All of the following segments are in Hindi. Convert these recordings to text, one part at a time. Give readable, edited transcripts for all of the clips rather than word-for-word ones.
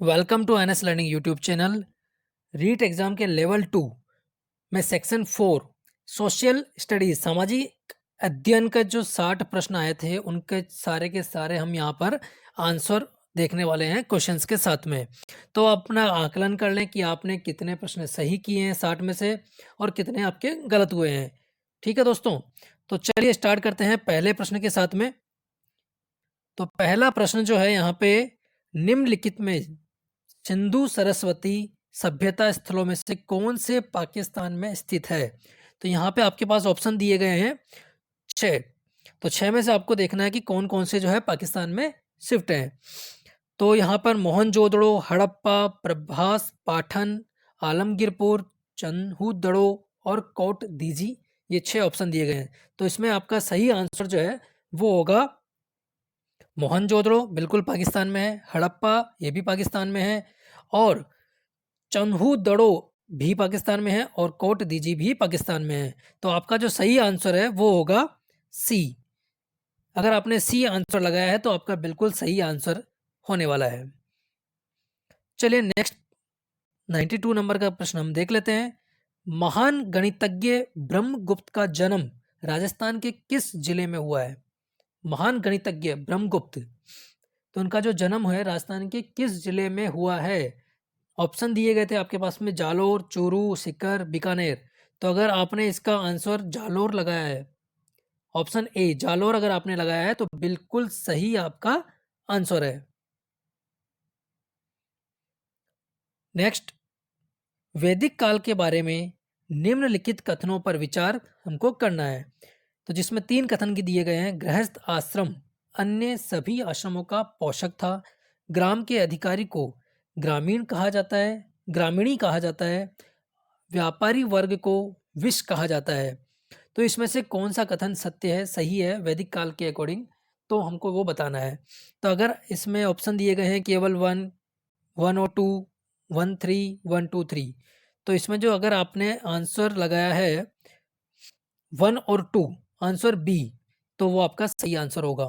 Welcome to NS learning YouTube channel. REET exam के लेवल 2 में सेक्शन 4 सोशल स्टडीज सामाजिक अध्ययन का जो 60 प्रश्न आए थे उनके सारे के सारे हम यहाँ पर आंसर देखने वाले हैं क्वेश्चंस के साथ में। तो अपना आकलन कर लें कि आपने कितने प्रश्न सही किए हैं 60 में से और कितने आपके गलत हुए हैं। ठीक है दोस्तों, तो चलिए स्टार्ट करते हैं पहले प्रश्न के साथ में। तो पहला प्रश्न जो है यहाँ पे निम्नलिखित में सिंधु सरस्वती सभ्यता स्थलों में से कौन से पाकिस्तान में स्थित है। तो यहाँ पे आपके पास ऑप्शन दिए गए हैं 6। तो 6 में से आपको देखना है कि कौन कौन से जो है पाकिस्तान में शिफ्ट हैं। तो यहाँ पर मोहनजोदड़ो, हड़प्पा, प्रभास पाठन, आलमगीरपुर, चन्हूदड़ो और कोट दीजी, ये 6 ऑप्शन दिए गए हैं। तो इसमें आपका सही आंसर जो है वो होगा मोहनजोदड़ो, बिल्कुल पाकिस्तान में है। हड़प्पा ये भी पाकिस्तान में है और चन्हूदड़ो भी पाकिस्तान में है और कोट दीजी भी पाकिस्तान में है। तो आपका जो सही आंसर है वो होगा सी। अगर आपने सी आंसर लगाया है तो आपका बिल्कुल सही आंसर होने वाला है। चलिए नेक्स्ट 92 नंबर का प्रश्न हम देख लेते हैं। महान गणितज्ञ ब्रह्मगुप्त का जन्म राजस्थान के किस जिले में हुआ है। महान गणितज्ञ ब्रह्मगुप्त, तो उनका जो जन्म है राजस्थान के किस जिले में हुआ है। ऑप्शन दिए गए थे आपके पास में जालोर, चूरू, सीकर, बीकानेर। तो अगर आपने इसका आंसर जालोर लगाया है, ऑप्शन ए जालोर अगर आपने लगाया है तो बिल्कुल सही आपका आंसर है। नेक्स्ट, वैदिक काल के बारे में निम्नलिखित कथनों पर विचार हमको करना है। तो जिसमें 3 कथन के दिए गए हैं। गृहस्थ आश्रम अन्य सभी आश्रमों का पोषक था। ग्राम के अधिकारी को ग्रामीण कहा जाता है, ग्रामीणी कहा जाता है। व्यापारी वर्ग को विष कहा जाता है। तो इसमें से कौन सा कथन सत्य है, सही है वैदिक काल के अकॉर्डिंग, तो हमको वो बताना है। तो अगर इसमें ऑप्शन दिए गए हैं केवल 1, 1 और 2, 1 3, 1 2 3, तो इसमें जो अगर आपने आंसर लगाया है 1 और 2, आंसर बी, तो वो आपका सही आंसर होगा।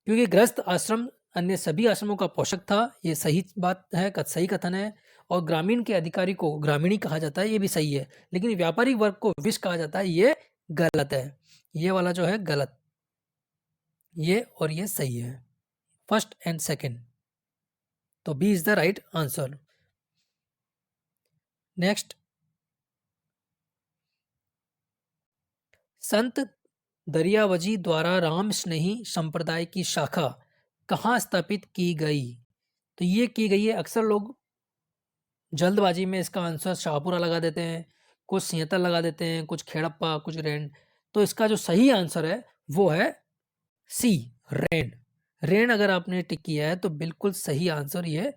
क्योंकि गृहस्थ आश्रम अन्य सभी आश्रमों का पोषक था, ये सही बात है, सही कथन है। और ग्रामीण के अधिकारी को ग्रामीणी कहा जाता है, ये भी सही है। लेकिन व्यापारी वर्ग को विष कहा जाता है, ये गलत है। ये वाला जो है गलत, ये और ये सही है, फर्स्ट एंड सेकंड। तो B is the right answer. Next, संत दरियावजी द्वारा राम स्नेही संप्रदाय की शाखा कहाँ स्थापित की गई। तो ये की गई है, अक्सर लोग जल्दबाजी में इसका आंसर शाहपुरा लगा देते हैं, कुछ सिंहतल लगा देते हैं, कुछ खेड़प्पा, कुछ रेन। तो इसका जो सही आंसर है वो है सी, रेन। रेन अगर आपने टिक किया है तो बिल्कुल सही आंसर ये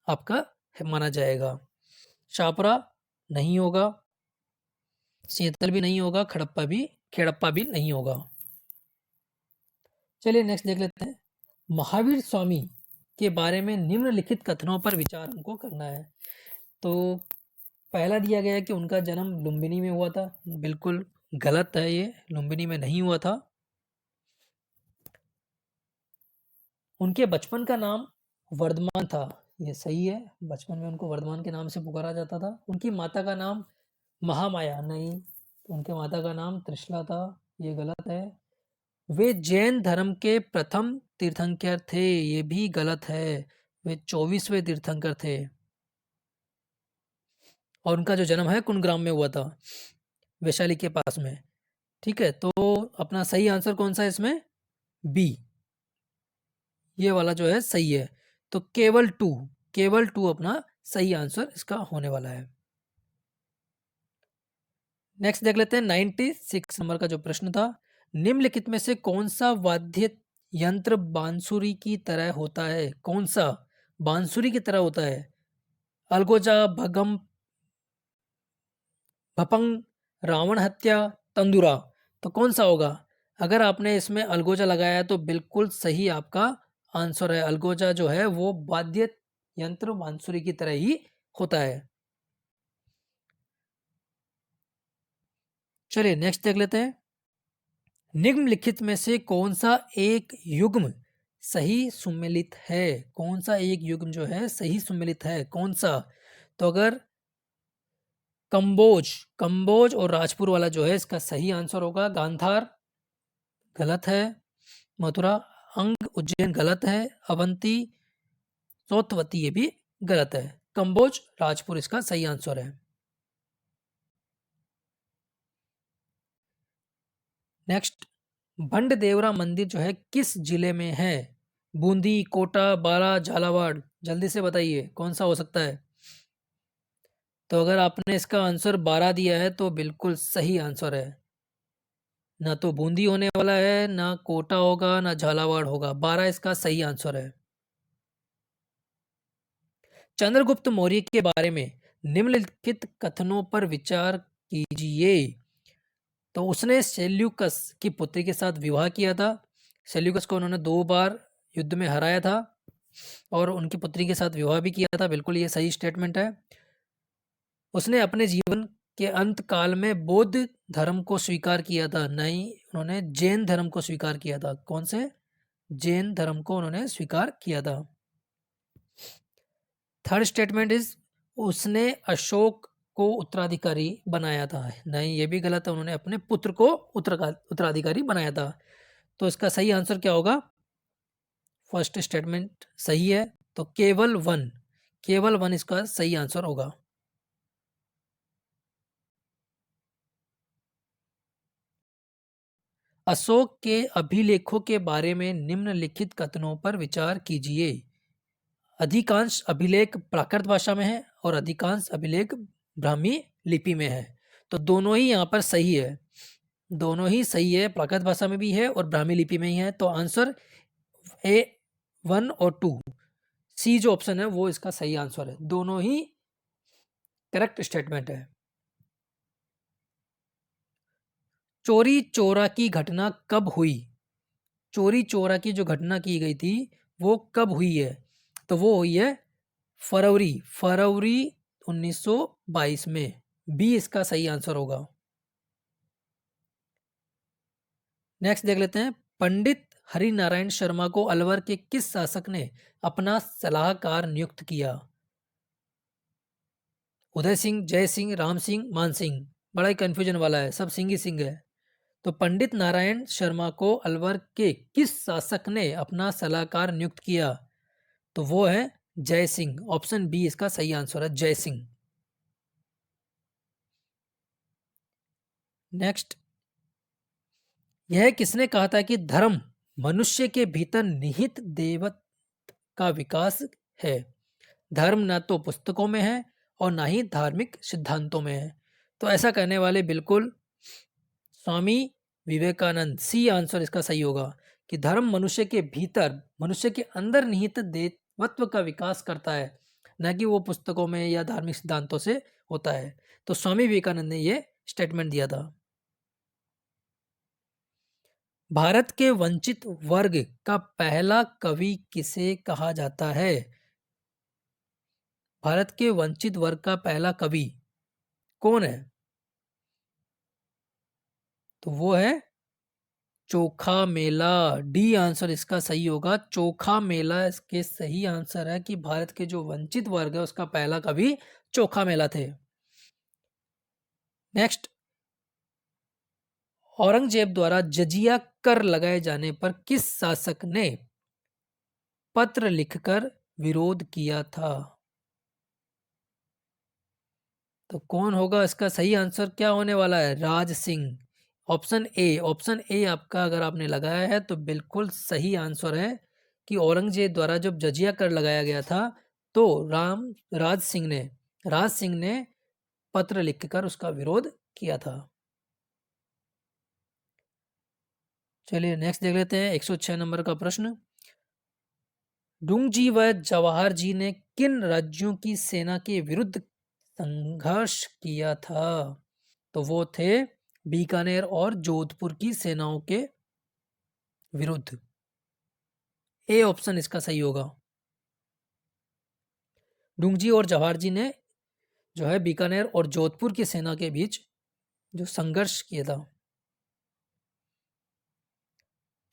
आपका माना जाएगा। शाहपुरा नहीं होगा, सिंहतल भी नहीं होगा, खेड़प्पा भी नहीं होगा। चलिए नेक्स्ट देख लेते हैं। महावीर स्वामी के बारे में निम्नलिखित कथनों पर विचार हमको करना है। तो पहला दिया गया है कि उनका जन्म लुम्बिनी में हुआ था, बिल्कुल गलत है, ये लुम्बिनी में नहीं हुआ था। उनके बचपन का नाम वर्धमान था, ये सही है, बचपन में उनको वर्धमान के नाम से पुकारा जाता था। उनकी माता का नाम महामाया, नहीं, उनके माता का नाम त्रिशला था, ये गलत है। वे जैन धर्म के प्रथम तीर्थंकर थे, ये भी गलत है, वे 24वें तीर्थंकर थे। और उनका जो जन्म है कुंडग्राम में हुआ था, वैशाली के पास में। ठीक है, तो अपना सही आंसर कौन सा है इसमें, बी, ये वाला जो है सही है। तो केवल टू अपना सही आंसर इसका होने वाला है। नेक्स्ट देख लेते हैं 96 नंबर का जो प्रश्न था। निम्नलिखित में से कौन सा वाद्य यंत्र बांसुरी की तरह होता है। कौन सा बांसुरी की तरह होता है। अलगोजा, भगम, भपंग, रावण हत्या, तंदुरा, तो कौन सा होगा। अगर आपने इसमें अलगोजा लगाया है तो बिल्कुल सही आपका आंसर है। अलगोजा जो है वो वाद्य यंत्र बांसुरी की तरह ही होता है। चलिए नेक्स्ट देख लेते हैं। निम्नलिखित में से कौन सा एक युग्म सही सुमेलित है? कौन सा एक युग्म जो है सही सुमेलित है, कौन सा? तो अगर कंबोज और राजपुर वाला जो है इसका सही आंसर होगा। गांधार गलत है, मथुरा, अंग, उज्जैन गलत है, अवंती, चौथवती ये भी गलत है। कंबोज राजपुर इसका सही आंसर है। नेक्स्ट, भंडदेवरा मंदिर जो है किस जिले में है? बूंदी, कोटा, बारा, झालावाड़, जल्दी से बताइए कौन सा हो सकता है। तो अगर आपने इसका आंसर 12 दिया है तो बिल्कुल सही आंसर है। ना तो बूंदी होने वाला है, ना कोटा होगा, ना झालावाड़ होगा, 12 इसका सही आंसर है। चंद्रगुप्त मौर्य के बारे में निम्नलिखित कथनों पर विचार कीजिए। तो उसने सेल्यूकस की पुत्री के साथ विवाह किया था। सेल्यूकस को उन्होंने 2 बार युद्ध में हराया था और उनकी पुत्री के साथ विवाह भी किया था। बिल्कुल ये सही स्टेटमेंट है। उसने अपने जीवन के अंत काल में बौद्ध धर्म को स्वीकार किया था, नहीं उन्होंने जैन धर्म को स्वीकार किया था। कौन से? जैन धर्म को उन्होंने स्वीकार किया था। थर्ड स्टेटमेंट इज उसने अशोक को उत्तराधिकारी बनाया था, नहीं ये भी गलत है, उन्होंने अपने पुत्र को उत्तराधिकारी बनाया था। तो इसका सही आंसर क्या होगा? फर्स्ट स्टेटमेंट सही है, तो केवल वन इसका सही आंसर होगा। अशोक के अभिलेखों के बारे में निम्नलिखित कथनों पर विचार कीजिए। अधिकांश अभिलेख प्राकृत भाषा में है और अधिकांश अभिलेख ब्राह्मी लिपि में है। तो दोनों ही यहाँ पर सही है, दोनों ही सही है, प्राकृत भाषा में भी है और ब्राह्मी लिपि में ही है। तो आंसर ए 1 और 2 सी जो ऑप्शन है वो इसका सही आंसर है, दोनों ही करेक्ट स्टेटमेंट है। चोरी चोरा की घटना कब हुई? चोरी चोरा की जो घटना की गई थी वो कब हुई है? तो वो हुई है फरवरी 1922 में। बी इसका सही आंसर होगा। नेक्स्ट देख लेते हैं, पंडित हरिनारायण शर्मा को अलवर के किस शासक ने अपना सलाहकार नियुक्त किया? उदय सिंह, जय सिंह, राम सिंह, मान सिंह। बड़ा ही कंफ्यूजन वाला है, सब सिंह ही सिंह है। तो पंडित नारायण शर्मा को अलवर के किस शासक ने अपना सलाहकार नियुक्त किया? तो वो है जय सिंह। ऑप्शन बी इसका सही आंसर है, जय सिंह। नेक्स्ट, यह किसने कहा था कि धर्म मनुष्य के भीतर निहित देवत्व का विकास है? धर्म ना तो पुस्तकों में है और ना ही धार्मिक सिद्धांतों में है। तो ऐसा कहने वाले बिल्कुल स्वामी विवेकानंद। सी आंसर इसका सही होगा कि धर्म मनुष्य के भीतर, मनुष्य के अंदर निहित देवत्व का विकास करता है, न कि वो पुस्तकों में या धार्मिक सिद्धांतों से होता है। तो स्वामी विवेकानंद ने ये स्टेटमेंट दिया था। भारत के वंचित वर्ग का पहला कवि किसे कहा जाता है? भारत के वंचित वर्ग का पहला कवि कौन है? तो वो है चोखा मेला। डी आंसर इसका सही होगा, चोखा मेला इसके सही आंसर है कि भारत के जो वंचित वर्ग है उसका पहला कवि चोखा मेला थे। नेक्स्ट, औरंगजेब द्वारा जजिया कर लगाए जाने पर किस शासक ने पत्र लिखकर विरोध किया था? तो कौन होगा इसका सही आंसर, क्या होने वाला है? राज सिंह। ऑप्शन ए आपका अगर आपने लगाया है तो बिल्कुल सही आंसर है कि औरंगजेब द्वारा जब जजिया कर लगाया गया था तो राज सिंह ने पत्र लिखकर उसका विरोध किया था। चलिए नेक्स्ट देख लेते हैं 106 नंबर का प्रश्न। डुंगजी व जवाहर जी ने किन राज्यों की सेना के विरुद्ध संघर्ष किया था? तो वो थे बीकानेर और जोधपुर की सेनाओं के विरुद्ध। ए ऑप्शन इसका सही होगा। डुंगजी और जवाहर जी ने जो है बीकानेर और जोधपुर की सेना के बीच जो संघर्ष किया था।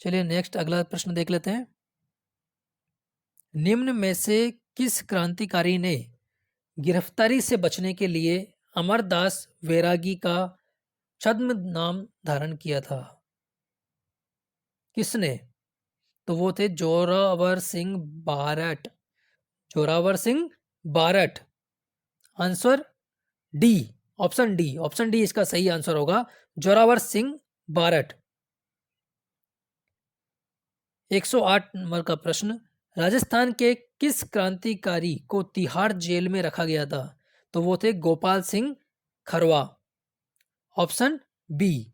चलिए नेक्स्ट अगला प्रश्न देख लेते हैं। निम्न में से किस क्रांतिकारी ने गिरफ्तारी से बचने के लिए अमरदास वैरागी का छद्म नाम धारण किया था? किसने? तो वो थे Zorawar Singh Barhat. Zorawar Singh Barhat. Answer D, option D, option D इसका सही आंसर होगा, जोरावर सिंह बारट। 108 नंबर का प्रश्न, राजस्थान के किस क्रांतिकारी को तिहाड़ जेल में रखा गया था? तो वो थे गोपाल सिंह खरवा। Option B.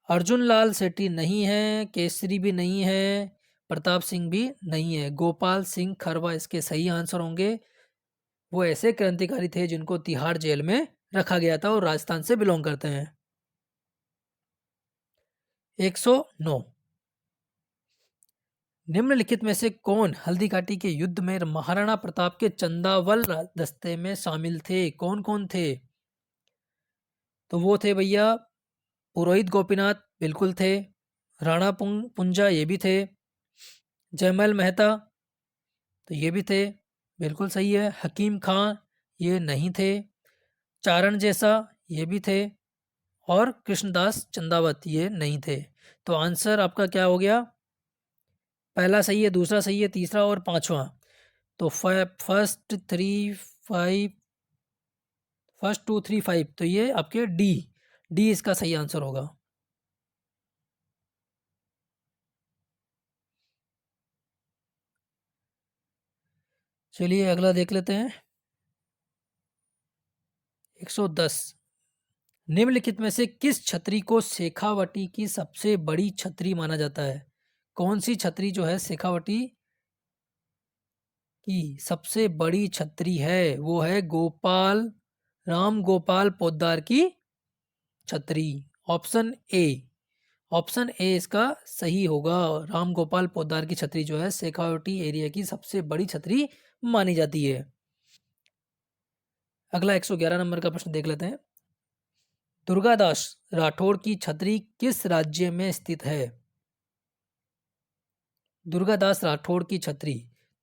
अर्जुन लाल सेठी नहीं है, केसरी भी नहीं है, प्रताप सिंह भी नहीं है, गोपाल सिंह खरवा इसके सही आंसर होंगे। वो ऐसे क्रांतिकारी थे जिनको तिहाड़ जेल में रखा गया था और राजस्थान से बिलोंग करते हैं। 109, निम्नलिखित में से कौन हल्दी घाटी के युद्ध में महाराणा प्रताप के चंदावल दस्ते में शामिल थे? कौन कौन थे? तो वो थे भैया पुरोहित गोपीनाथ, बिल्कुल थे। राणा पुंजा ये भी थे। जयमल मेहता तो ये भी थे, बिल्कुल सही है। हकीम खां ये नहीं थे। चारण जैसा ये भी थे। और कृष्णदास चंदावत ये नहीं थे। तो आंसर आपका क्या हो गया? पहला सही है, दूसरा सही है, तीसरा और पांचवा। तो first three five, first two three five, तो ये आपके डी, डी इसका सही आंसर होगा। चलिए अगला देख लेते हैं। 110, निम्नलिखित में से किस छतरी को शेखावटी की सबसे बड़ी छतरी माना जाता है? कौन सी छतरी जो है शेखावटी की सबसे बड़ी छतरी है? वो है गोपाल, राम गोपाल पोद्दार की छतरी। ऑप्शन ए, ऑप्शन ए इसका सही होगा। राम गोपाल पोद्दार की छतरी जो है शेखावटी एरिया की सबसे बड़ी छतरी मानी जाती है। अगला 111 नंबर का प्रश्न देख लेते हैं। दुर्गादास राठौड़ की छतरी किस राज्य में स्थित है? दुर्गादास राठौड़ की छतरी,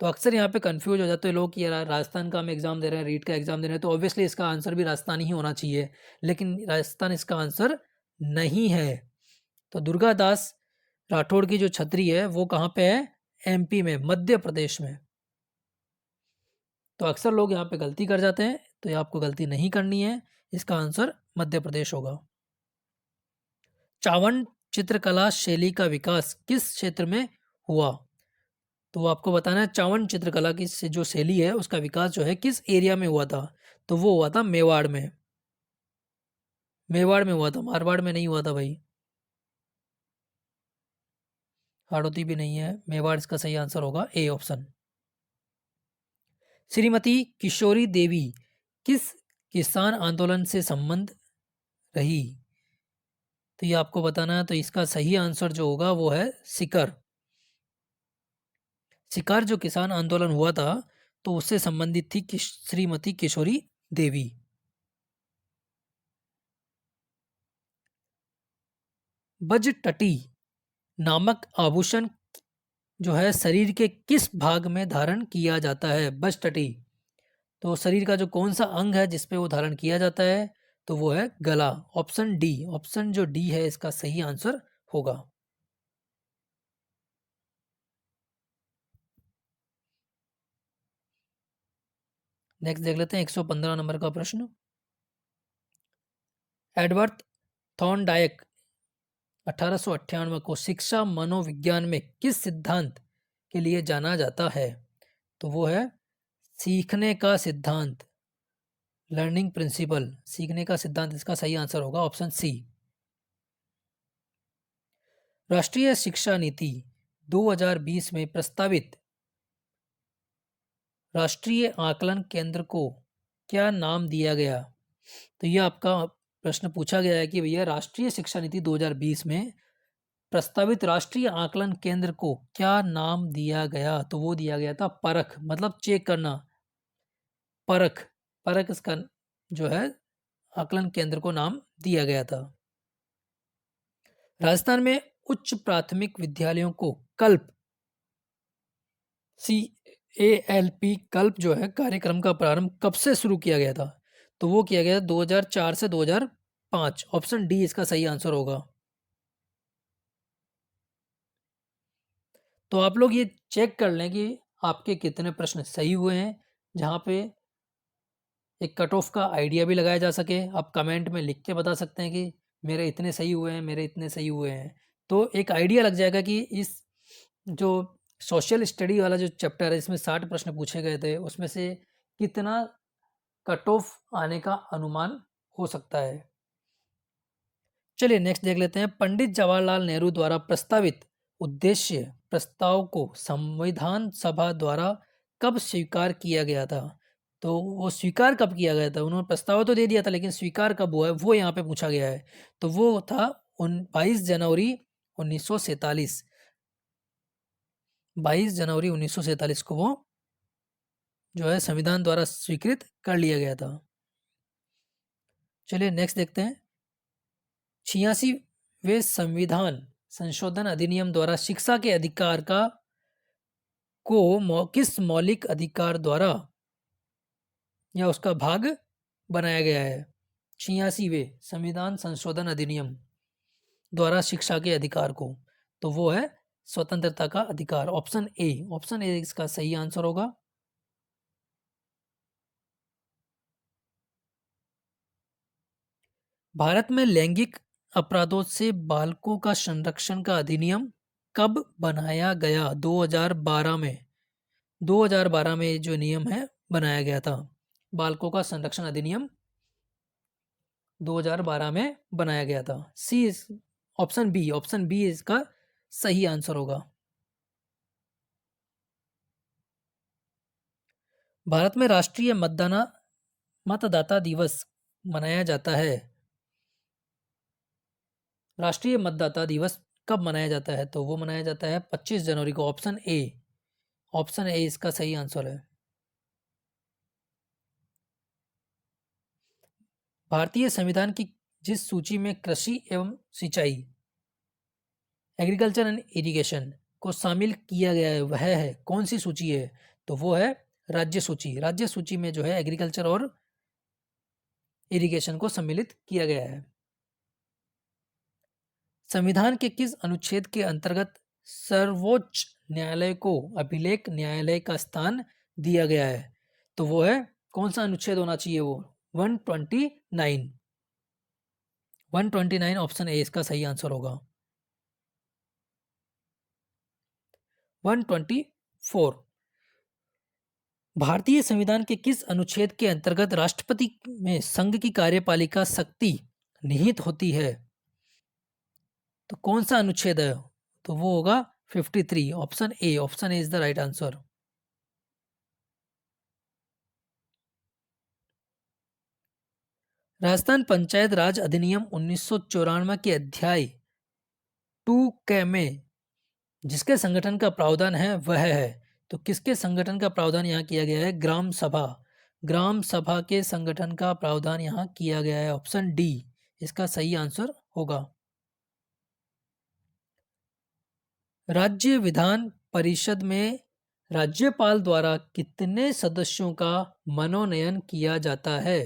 तो अक्सर यहाँ पे कंफ्यूज हो जाते हैं लोग कि यार राजस्थान का हम एग्जाम दे रहे हैं, रीट का एग्जाम दे रहे हैं, तो ऑब्वियसली इसका आंसर भी राजस्थान ही होना चाहिए, लेकिन राजस्थान इसका आंसर नहीं है। तो दुर्गादास राठौड़ की जो छतरी है वो कहाँ पे है? एमपी में, मध्य प्रदेश में। तो अक्सर लोग यहाँ पे गलती कर जाते हैं, तो ये आपको गलती नहीं करनी है, इसका आंसर मध्य प्रदेश होगा। चावन चित्रकला शैली का विकास किस क्षेत्र में हुआ? तो वो आपको बताना है चावन चित्रकला की जो शैली है उसका विकास जो है किस एरिया में हुआ था? तो वो हुआ था मेवाड़ में। मेवाड़ में हुआ था, मारवाड़ में नहीं हुआ था भाई। हाड़ौती भी नहीं है, मेवाड़ इसका सही आंसर होगा, ए ऑप्शन। श्रीमती किशोरी देवी किस किसान आंदोलन से संबंध रही? तो ये आपको बताना है, तो इसका सही आंसर जो होगा वो है सिकर। सिकार जो किसान आंदोलन हुआ था तो उससे संबंधित थी श्रीमती किशोरी देवी। बजटटी नामक आभूषण जो है शरीर के किस भाग में धारण किया जाता है? बजटटी, तो शरीर का जो कौन सा अंग है जिसपे वो धारण किया जाता है? तो वो है गला। ऑप्शन डी, ऑप्शन जो डी है इसका सही आंसर होगा। नेक्स्ट देख लेते हैं 115 नंबर का प्रश्न। एडवर्ड थॉर्नडायक 1898 को शिक्षा मनोविज्ञान में किस सिद्धांत के लिए जाना जाता है? तो वो है सीखने का सिद्धांत, लर्निंग प्रिंसिपल, सीखने का सिद्धांत इसका सही आंसर होगा, ऑप्शन सी। राष्ट्रीय शिक्षा नीति 2020 में प्रस्तावित राष्ट्रीय आकलन केंद्र को क्या नाम दिया गया? तो ये आपका प्रश्न पूछा गया है कि भैया राष्ट्रीय शिक्षा नीति 2020 में प्रस्तावित राष्ट्रीय आकलन केंद्र को क्या नाम दिया गया? तो वो दिया गया था परख, मतलब चेक करना, परख, परख इसका जो है आकलन केंद्र को नाम दिया गया था। राजस्थान में उच्च प्राथमिक विद्यालयों को कल्प CALP कल्प जो है कार्यक्रम का प्रारंभ कब से शुरू किया गया था? तो वो किया गया 2004 से 2005। ऑप्शन डी इसका सही आंसर होगा। तो आप लोग ये चेक कर लें कि आपके कितने प्रश्न सही हुए हैं, जहाँ पे एक कट ऑफ का आइडिया भी लगाया जा सके। आप कमेंट में लिख के बता सकते हैं कि मेरे इतने सही हुए हैं, मेरे इतने सही हुए हैं। तो एक आइडिया लग जाएगा कि इस जो सोशल स्टडी वाला जो चैप्टर है, इसमें 60 प्रश्न पूछे गए थे, उसमें से कितना कट ऑफ आने का अनुमान हो सकता है। चलिए नेक्स्ट देख लेते हैं। पंडित जवाहरलाल नेहरू द्वारा प्रस्तावित उद्देश्य प्रस्ताव को संविधान सभा द्वारा कब स्वीकार किया गया था? तो वो स्वीकार कब किया गया था? उन्होंने प्रस्ताव तो दे दिया था, लेकिन स्वीकार कब हुआ है वो यहाँ पे पूछा गया है। तो वो था 22 जनवरी 1947। 22 जनवरी 1947 को वो जो है संविधान द्वारा स्वीकृत कर लिया गया था। चलिए नेक्स्ट देखते हैं। 86वें संविधान संशोधन अधिनियम द्वारा शिक्षा के अधिकार किस मौलिक अधिकार द्वारा या उसका भाग बनाया गया है? 86वें संविधान संशोधन अधिनियम द्वारा शिक्षा के अधिकार को, तो वो है स्वतंत्रता का अधिकार। ऑप्शन ए, ऑप्शन ए इसका सही आंसर होगा। भारत में लैंगिक अपराधों से बालकों का संरक्षण का अधिनियम कब बनाया गया? 2012 में। 2012 में जो नियम है बनाया गया था। बालकों का संरक्षण अधिनियम 2012 में बनाया गया था। ऑप्शन बी इसका सही आंसर होगा। भारत में राष्ट्रीय मतदाता दिवस मनाया जाता है। राष्ट्रीय मतदाता दिवस कब मनाया जाता है? तो वो मनाया जाता है 25 जनवरी को। ऑप्शन ए, ऑप्शन ए इसका सही आंसर है। भारतीय संविधान की जिस सूची में कृषि एवं सिंचाई, एग्रीकल्चर एंड इरिगेशन को शामिल किया गया है, वह है कौन सी सूची है? तो वो है राज्य सूची। राज्य सूची में जो है एग्रीकल्चर और इरिगेशन को सम्मिलित किया गया है। संविधान के किस अनुच्छेद के अंतर्गत सर्वोच्च न्यायालय को अभिलेख न्यायालय का स्थान दिया गया है? तो वो है कौन सा अनुच्छेद होना चाहिए? वो 129। 129 ऑप्शन ए इसका सही आंसर होगा। 124। भारतीय संविधान के किस अनुच्छेद के अंतर्गत राष्ट्रपति में संघ की कार्यपालिका शक्ति निहित होती है? तो कौन सा अनुच्छेद है? तो वो होगा 53। Option A, option A is the right answer. Rajasthan panchayat Raj अधिनियम 1994 के अध्याय 2 के में जिसके संगठन का प्रावधान है वह है, तो किसके संगठन का प्रावधान यहाँ किया गया है? ग्राम सभा। ग्राम सभा के संगठन का प्रावधान यहाँ किया गया है। ऑप्शन डी इसका सही आंसर होगा। राज्य विधान परिषद में राज्यपाल द्वारा कितने सदस्यों का मनोनयन किया जाता है?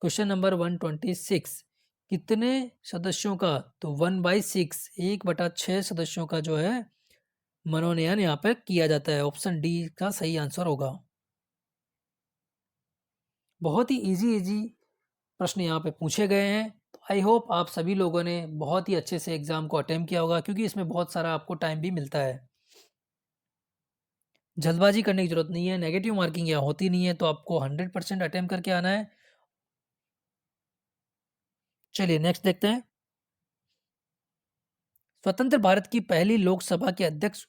Question number 126। कितने सदस्यों का? तो 1/6, 1/6 सदस्यों का जो है मनोनयन यहाँ पे किया जाता है। ऑप्शन डी का सही आंसर होगा। बहुत ही इजी इजी प्रश्न यहाँ पे पूछे गए हैं। तो आई होप आप सभी लोगों ने बहुत ही अच्छे से एग्जाम को अटेम्प्ट किया होगा, क्योंकि इसमें बहुत सारा आपको टाइम भी मिलता है। जल्दबाजी करने की जरूरत नहीं है, नेगेटिव मार्किंग यहाँ होती नहीं है, तो आपको 100% अटेम्प्ट करके आना है। चलिए नेक्स्ट देखते हैं। स्वतंत्र भारत की पहली लोकसभा के अध्यक्ष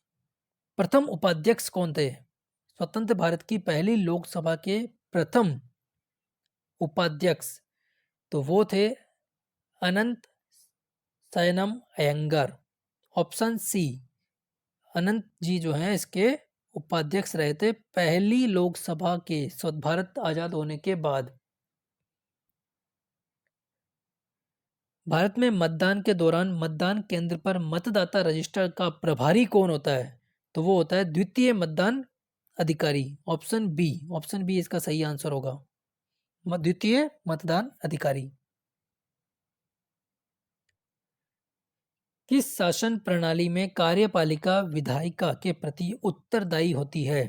प्रथम उपाध्यक्ष कौन थे? स्वतंत्र भारत की पहली लोकसभा के प्रथम उपाध्यक्ष, तो वो थे अनंत सयनम अयंगर। ऑप्शन सी, अनंत जी जो हैं इसके उपाध्यक्ष रहे थे पहली लोकसभा के भारत आजाद होने के बाद। भारत में मतदान के दौरान मतदान केंद्र पर मतदाता रजिस्टर का प्रभारी कौन होता है? तो वो होता है द्वितीय मतदान अधिकारी। ऑप्शन बी इसका सही आंसर होगा, द्वितीय मतदान अधिकारी। किस शासन प्रणाली में कार्यपालिका विधायिका के प्रति उत्तरदायी होती है?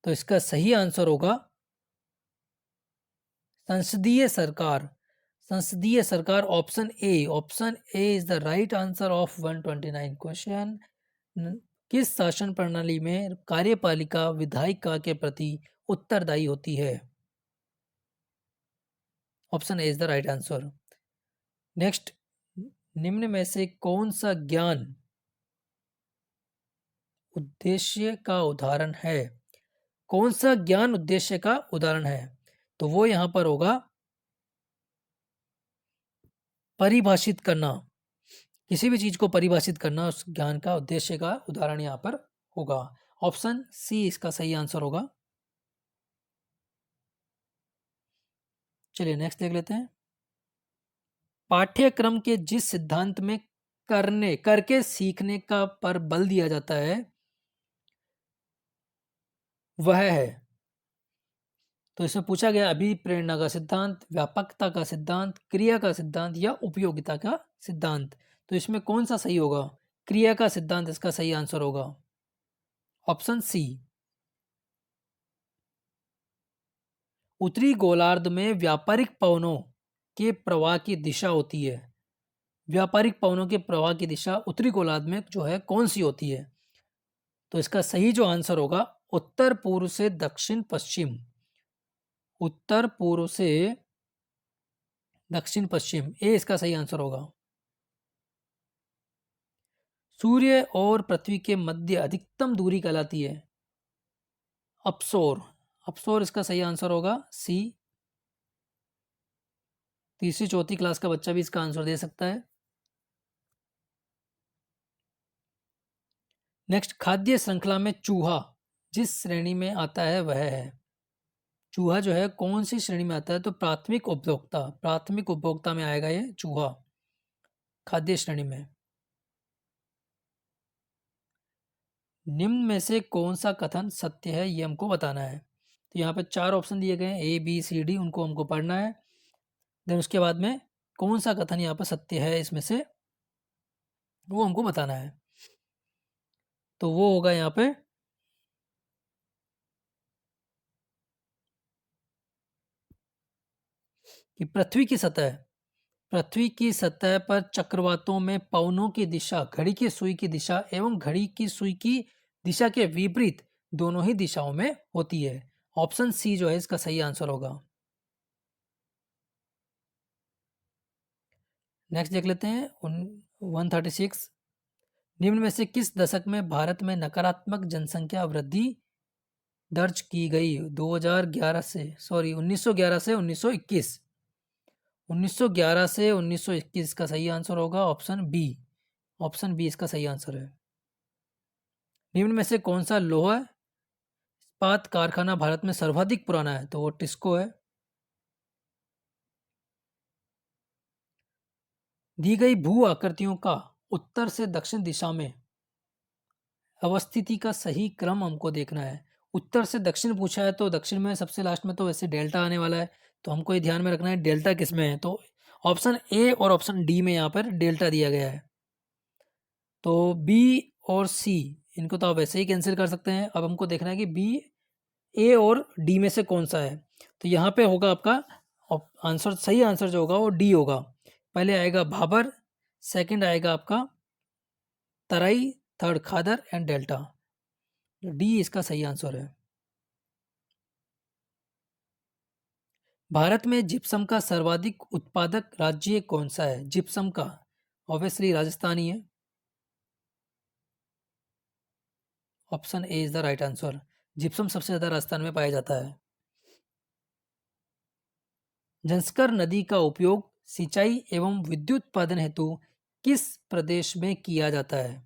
तो इसका सही आंसर होगा संसदीय सरकार। संसदीय सरकार, option A is the right answer of 129 question. किस शासन प्रणाली में कार्यपालिका विधायिका के प्रति उत्तरदायी होती है? Option A is the right answer. Next, निम्न में से कौन सा ज्ञान उद्देश्य का उदाहरण है? कौन सा ज्ञान उद्देश्य का उदाहरण है? तो वो यहां पर होगा परिभाषित करना। किसी भी चीज को परिभाषित करना उस ज्ञान का उद्देश्य का उदाहरण यहां पर होगा। ऑप्शन सी इसका सही आंसर होगा। चलिए नेक्स्ट देख लेते हैं। पाठ्यक्रम के जिस सिद्धांत में करके सीखने का पर बल दिया जाता है वह है, तो इसमें पूछा गया अभिप्रेरणा का सिद्धांत, व्यापकता का सिद्धांत, क्रिया का सिद्धांत या उपयोगिता का सिद्धांत। तो इसमें कौन सा सही होगा? क्रिया का सिद्धांत इसका सही आंसर होगा, ऑप्शन सी। उत्तरी गोलार्ध में व्यापारिक पवनों के प्रवाह की दिशा होती है। व्यापारिक पवनों के प्रवाह की दिशा उत्तरी गोलार्ध में जो है कौन सी होती है? तो इसका सही जो आंसर होगा उत्तर पूर्व से दक्षिण पश्चिम। उत्तर पूर्व से दक्षिण पश्चिम, ए इसका सही आंसर होगा। सूर्य और पृथ्वी के मध्य अधिकतम दूरी कहलाती है अपसोर। अपसोर इसका सही आंसर होगा सी। तीसरी चौथी क्लास का बच्चा भी इसका आंसर दे सकता है। नेक्स्ट, खाद्य श्रृंखला में चूहा जिस श्रेणी में आता है वह है। चूहा जो है कौन सी श्रेणी में आता है? तो प्राथमिक उपभोक्ता। प्राथमिक उपभोक्ता में आएगा ये चूहा, खाद्य श्रेणी में। निम्न में से कौन सा कथन सत्य है ये हमको बताना है। तो यहाँ पे 4 ऑप्शन दिए गए हैं ए बी सी डी, उनको हमको पढ़ना है। देन उसके बाद में कौन सा कथन यहाँ पर सत्य है इसमें से वो हमको बताना है। तो वो होगा यहाँ पे कि पृथ्वी की सतह पर चक्रवातों में पवनों की दिशा घड़ी की सुई की दिशा एवं घड़ी की सुई की दिशा के विपरीत दोनों ही दिशाओं में होती है। ऑप्शन सी जो है इसका सही आंसर होगा। नेक्स्ट देख लेते हैं 136। निम्न में से किस दशक में भारत में नकारात्मक जनसंख्या वृद्धि दर्ज की गई? 1911 से 1921। 1911 से 1921 का सही आंसर होगा ऑप्शन बी। ऑप्शन बी इसका सही आंसर है। निम्न में से कौन सा लोहा इस्पात कारखाना भारत में सर्वाधिक पुराना है? तो वो टिस्को है। दी गई भू आकृतियों का उत्तर से दक्षिण दिशा में अवस्थिति का सही क्रम हमको देखना है। उत्तर से दक्षिण पूछा है तो दक्षिण में सबसे लास्ट में तो वैसे डेल्टा आने वाला है, तो हमको ये ध्यान में रखना है डेल्टा किस में है। तो ऑप्शन ए और ऑप्शन डी में यहाँ पर डेल्टा दिया गया है। तो बी और सी इनको तो आप वैसे ही कैंसिल कर सकते हैं। अब हमको देखना है कि बी, ए और डी में से कौन सा है। तो यहाँ पे होगा आपका आंसर, सही आंसर जो होगा वो डी होगा। पहले आएगा भाबर, सेकंड आएगा आपका Terai, third Khadar and delta. D इसका सही आंसर है। भारत में जिप्सम का सर्वाधिक उत्पादक राज्य कौन सा है? जिप्सम का ऑब्वियसली राजस्थान ही है। Option A is the right answer. Gypsum सबसे ज्यादा राजस्थान में पाया जाता है। जंस्कर नदी का उपयोग सिंचाई एवं विद्युत उत्पादन हेतु किस प्रदेश में किया जाता है?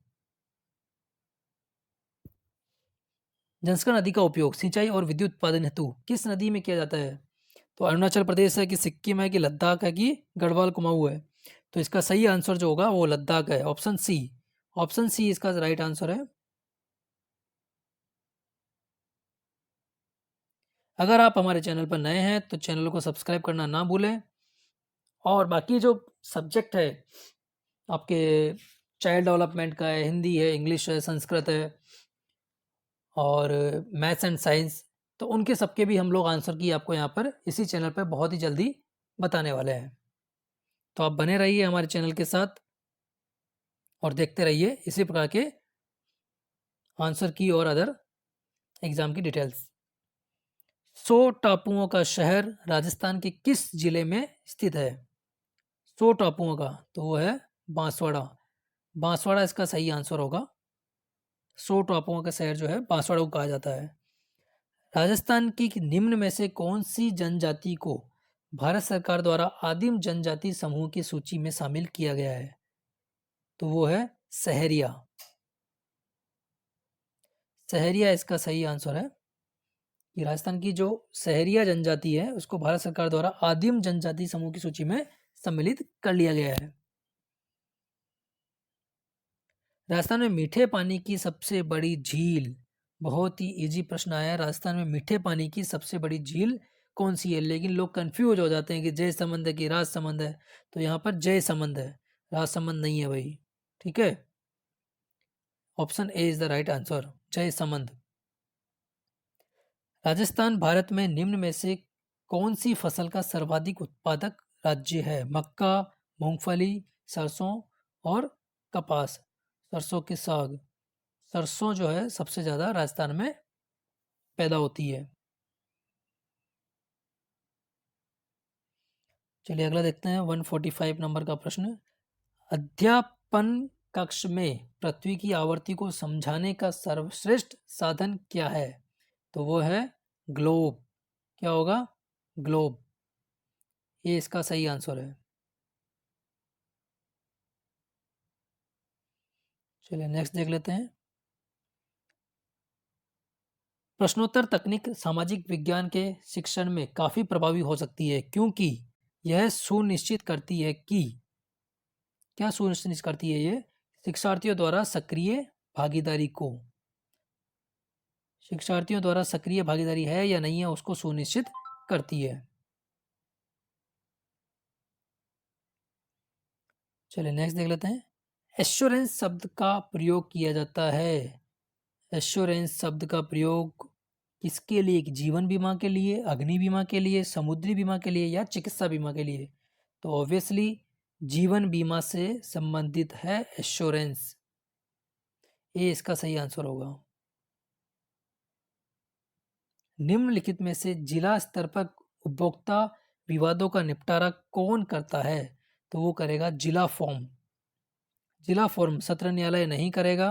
जंस्कर नदी का उपयोग सिंचाई और विद्युत उत्पादन हेतु किस नदी में किया जाता है? तो अरुणाचल प्रदेश है कि सिक्किम है कि लद्दाख है कि गढ़वाल कुमाऊं है? तो इसका सही आंसर जो होगा वो लद्दाख है, ऑप्शन सी। ऑप्शन सी इसका राइट आंसर है। अगर आप हमारे चैनल पर नए हैं तो चैनल को सब्सक्राइब करना ना भूलें, और बाकी जो सब्जेक्ट है आपके चाइल्ड डेवलपमेंट का है, हिंदी है, इंग्लिश है, संस्कृत है और मैथ्स एंड साइंस, तो उनके सबके भी हम लोग आंसर की आपको यहाँ पर इसी चैनल पर बहुत ही जल्दी बताने वाले हैं। तो आप बने रहिए हमारे चैनल के साथ और देखते रहिए इसी प्रकार के आंसर की और अदर एग्जाम की डिटेल्स। 100 टापुओं का शहर राजस्थान के किस जिले में स्थित है? 100 टापुओं का, तो वो है बांसवाड़ा। बांसवाड़ा इसका सही आंसर होगा। 100 टापुओं का शहर जो है बांसवाड़ा को कहा जाता है। राजस्थान की निम्न में से कौन सी जनजाति को भारत सरकार द्वारा आदिम जनजाति समूह की सूची में शामिल किया गया है? तो वो है सहरिया। सहरिया इसका सही आंसर है कि राजस्थान की जो सहरिया जनजाति है उसको भारत सरकार द्वारा आदिम जनजाति समूह की सूची में सम्मिलित कर लिया गया है। राजस्थान में मीठे पानी की सबसे बड़ी झील, बहुत ही इजी प्रश्न आया है। राजस्थान में मीठे पानी की सबसे बड़ी झील कौन सी है? लेकिन लोग कंफ्यूज हो जाते हैं कि जय समंद है कि राज समंद है, तो यहाँ पर जय समंद है, राज समंद नहीं है भाई। ठीक है, option A is the right answer, जय समंद। राजस्थान भारत में निम्न में से कौन सी फसल का सर्वाधिक उत्पादक राज्य है? मक्का, मूंगफली, सरसों और कपास। सरसों के साग, सरसों जो है सबसे ज़्यादा राजस्थान में पैदा होती है। चलिए अगला देखते हैं 145 नंबर का प्रश्न। अध्यापन कक्ष में पृथ्वी की आवर्ती को समझाने का सर्वश्रेष्ठ साधन क्या है? तो वो है ग्लोब। क्या होगा? ग्लोब। ये इसका सही आंसर है। चलिए नेक्स्ट देख लेते हैं। प्रश्नोत्तर तकनीक सामाजिक विज्ञान के शिक्षण में काफ़ी प्रभावी हो सकती है क्योंकि यह सुनिश्चित करती है कि, क्या सुनिश्चित करती है ये? शिक्षार्थियों द्वारा सक्रिय भागीदारी को, शिक्षार्थियों द्वारा सक्रिय भागीदारी है या नहीं है उसको सुनिश्चित करती है। चलिए नेक्स्ट देख लेते हैं। एश्योरेंस शब्द का प्रयोग किया जाता है। एश्योरेंस शब्द का प्रयोग किसके लिए? जीवन बीमा के लिए, अग्नि बीमा के लिए, समुद्री बीमा के लिए या चिकित्सा बीमा के लिए? तो ऑब्वियसली जीवन बीमा से संबंधित है एश्योरेंस। ये इसका सही आंसर होगा। निम्नलिखित में से जिला स्तर पर उपभोक्ता विवादों का निपटारा कौन करता है? तो वो करेगा जिला फॉर्म। जिला फॉर्म सत्र न्यायालय नहीं करेगा,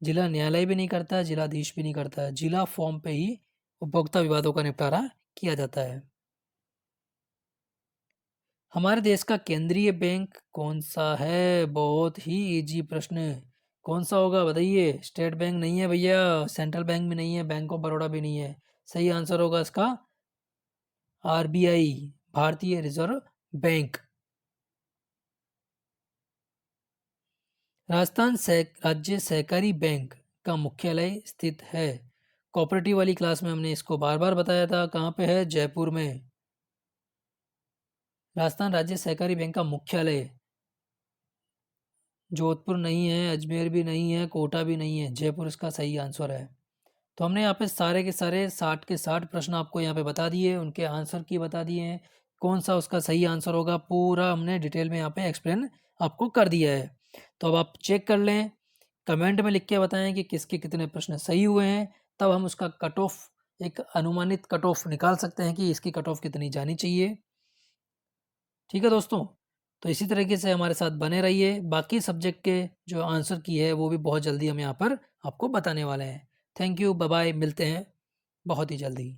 जिला न्यायालय भी नहीं करता है, जिलाधीश भी नहीं करता है। जिला फॉर्म पे ही उपभोक्ता विवादों का निपटारा किया जाता है। हमारे देश का केंद्रीय बैंक कौन सा है? बहुत ही इजी प्रश्न। कौन सा होगा बताइए? स्टेट बैंक नहीं है भैया, सेंट्रल बैंक भी नहीं है, बैंक ऑफ बड़ौदा भी नहीं है। सही आंसर होगा इसका आरबीआई, भारतीय रिजर्व बैंक। राजस्थान राज्य सहकारी बैंक का मुख्यालय स्थित है। कोऑपरेटिव वाली क्लास में हमने इसको बार बार बताया था। कहाँ पे है? जयपुर में। राजस्थान राज्य सहकारी बैंक का मुख्यालय जोधपुर नहीं है, अजमेर भी नहीं है, कोटा भी नहीं है, जयपुर इसका सही आंसर है। तो हमने यहाँ पे सारे के सारे 60 के 60 प्रश्न आपको यहाँ पे बता दिए, उनके आंसर की बता दिए हैं, कौन सा उसका सही आंसर होगा पूरा हमने डिटेल में यहाँ पे एक्सप्लेन आपको कर दिया है। तो अब आप चेक कर लें, कमेंट में लिख के बताएं कि किसके कितने प्रश्न सही हुए हैं, तब हम उसका कट ऑफ, एक अनुमानित कट ऑफ निकाल सकते हैं कि इसकी कट ऑफ कितनी जानी चाहिए। ठीक है दोस्तों, तो इसी तरीके से हमारे साथ बने रहिए। बाकी सब्जेक्ट के जो आंसर की है वो भी बहुत जल्दी हम यहाँ पर आपको बताने वाले हैं। थैंक यू, बाय बाय, मिलते हैं बहुत ही जल्दी।